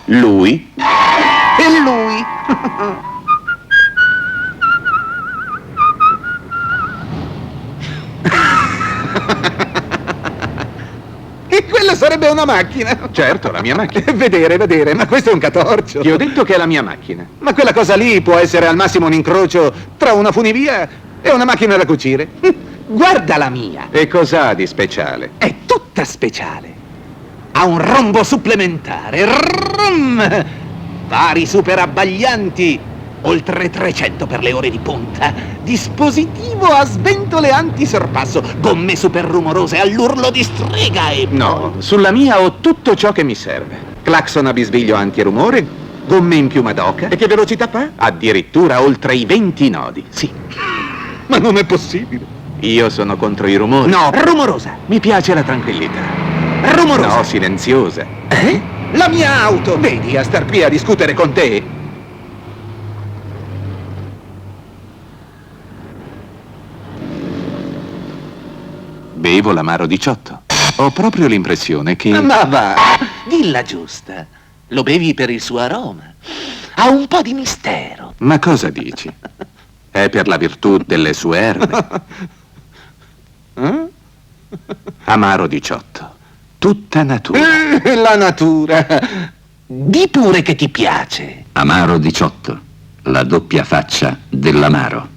Lui? E lui? E quella sarebbe una macchina. Certo, la mia macchina. Vedere, ma questo è un catorcio. Ti ho detto che è la mia macchina. Ma quella cosa lì può essere al massimo un incrocio tra una funivia e una macchina da cucire. Guarda la mia. E cos'ha di speciale? È tutta speciale. Ha un rombo supplementare. Rum! Vari super abbaglianti. Oltre 300 per le ore di punta. Dispositivo a sventole antisorpasso. Gomme super rumorose all'urlo di strega e... No, sulla mia ho tutto ciò che mi serve. Clacson a bisbiglio antirumore, gomme in piuma d'oca. E che velocità fa? Addirittura oltre i 20 nodi, sì. Ma non è possibile. Io sono contro i rumori. No, rumorosa. Mi piace la tranquillità. Rumorosa. No, silenziosa. Eh? La mia auto. Vedi, a star qui a discutere con te. Bevo l'amaro 18. Ho proprio l'impressione che... Ma va, dilla giusta. Lo bevi per il suo aroma. Ha un po' di mistero. Ma cosa dici? È per la virtù delle sue erbe. Amaro 18. Tutta natura. La natura. Di pure che ti piace. Amaro 18, la doppia faccia dell'amaro.